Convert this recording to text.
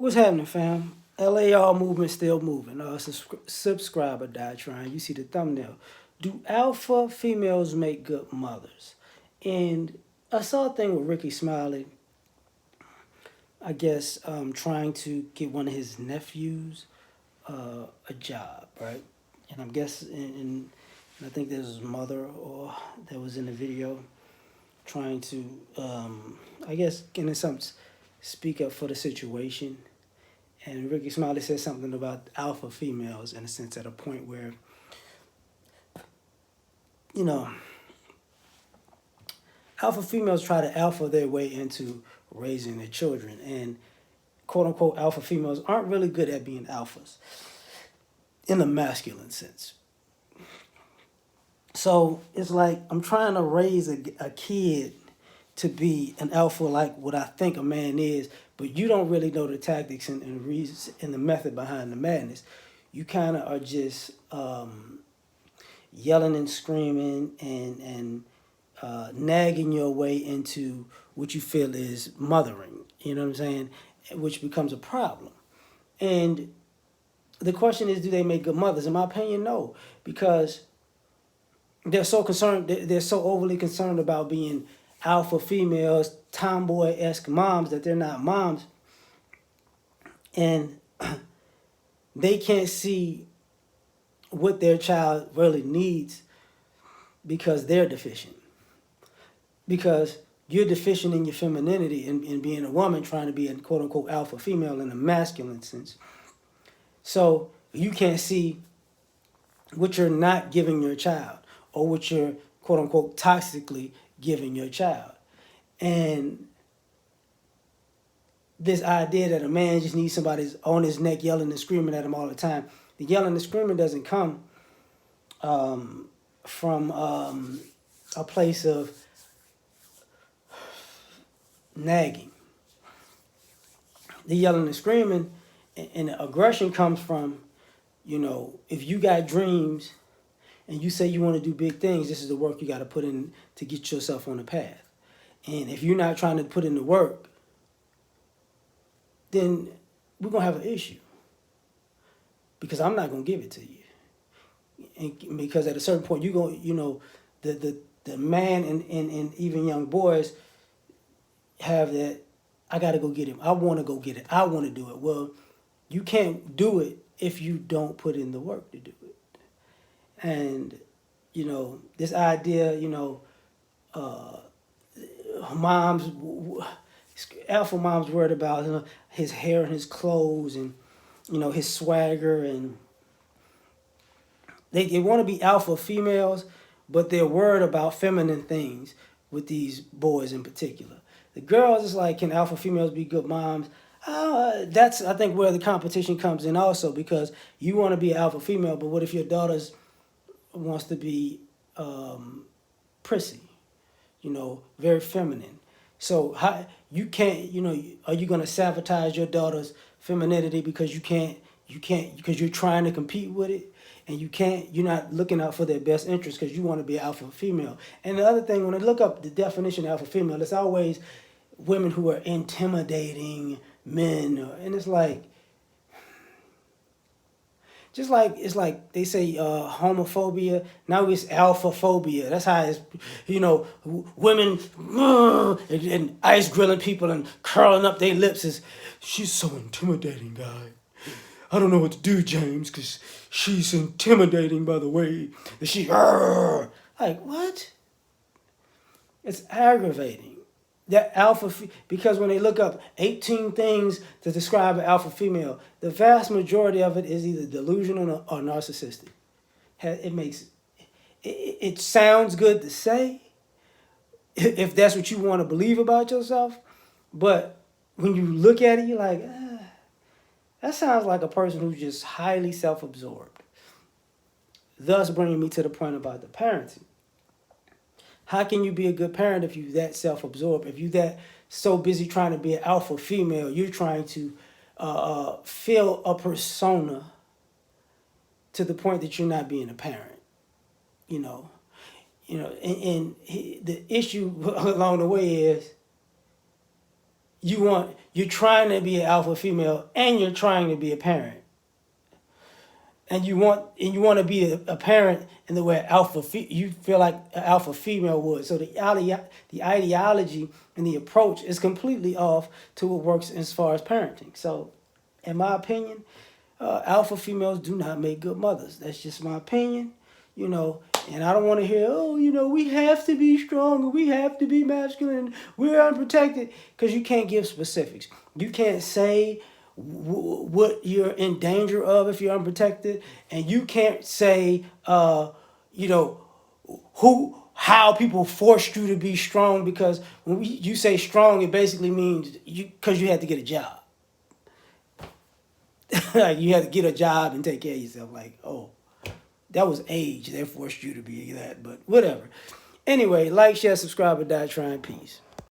What's happening, fam? L.A.R. movement still moving. Subscriber die trying. You see the thumbnail. Do alpha females make good mothers? And I saw a thing with Ricky Smiley, I guess, trying to get one of his nephews a job, right? And I'm guessing, and I think there's his mother or that was in the video trying to, I guess, in a sense, speak up for the situation. And Ricky Smiley said something about alpha females in a sense at a point where, you know, alpha females try to alpha their way into raising their children. And quote unquote alpha females aren't really good at being alphas in the masculine sense. So it's like I'm trying to raise a kid to be an alpha like what I think a man is, but you don't really know the tactics and reasons and the method behind the madness. You kind of are just yelling and screaming and nagging your way into what you feel is mothering. You know what I'm saying? Which becomes a problem. And the question is, do they make good mothers? In my opinion, no, because they're so concerned. They're so overly concerned about being alpha females, tomboy-esque moms that they're not moms, and they can't see what their child really needs because they're deficient. Because you're deficient in your femininity and being a woman trying to be a quote unquote alpha female in a masculine sense. So you can't see what you're not giving your child or what you're quote unquote toxically giving your child. And this idea that a man just needs somebody on his neck yelling and screaming at him all the time. The yelling and screaming doesn't come from a place of nagging. The yelling and screaming and the aggression comes from, if you got dreams and you say you want to do big things, this is the work you got to put in to get yourself on the path. And if you're not trying to put in the work, then we're going to have an issue because I'm not going to give it to you. And because at a certain point, you're going, the man and even young boys have that, I got to go get him. I want to go get it. I want to do it. Well, you can't do it if you don't put in the work to do it. And, this idea, moms, alpha moms worried about his hair and his clothes and, his swagger. And they want to be alpha females, but they're worried about feminine things with these boys in particular. The girls is like, can alpha females be good moms? That's, I think, where the competition comes in also, because you want to be an alpha female, but what if your daughter's wants to be prissy, very feminine? So how you can't, are you going to sabotage your daughter's femininity because you can't because you're trying to compete with it, and you're not looking out for their best interest because you want to be an alpha female. And the other thing, when I look up the definition of alpha female, it's always women who are intimidating men, and it's like, just like it's like they say homophobia. Now it's alphaphobia. That's how it's, women and ice grilling people and curling up their lips is, she's so intimidating, guy. I don't know what to do, James, because she's intimidating by the way that she, like, what? It's aggravating. That because when they look up 18 things to describe an alpha female, the vast majority of it is either delusional or narcissistic. It sounds good to say, if that's what you want to believe about yourself, but when you look at it, you're like, that sounds like a person who's just highly self-absorbed. Thus bringing me to the point about the parenting. How can you be a good parent if you're that self-absorbed? If you're that so busy trying to be an alpha female, you're trying to fill a persona to the point that you're not being a parent. And the issue along the way is you're trying to be an alpha female and you're trying to be a parent. And you want to be a parent in the way you feel like an alpha female would. So the ideology and the approach is completely off to what works as far as parenting. So, in my opinion, alpha females do not make good mothers. That's just my opinion, you know. And I don't want to hear, oh, you know, we have to be strong and we have to be masculine. We're unprotected, because you can't give specifics. You can't say what you're in danger of if you're unprotected, and you can't say, you know, how people forced you to be strong, because when you say strong, it basically means because you had to get a job. Like, you had to get a job and take care of yourself. Like, oh, that was age that forced you to be that, but whatever. Anyway, like, share, subscribe, or die trying. Peace.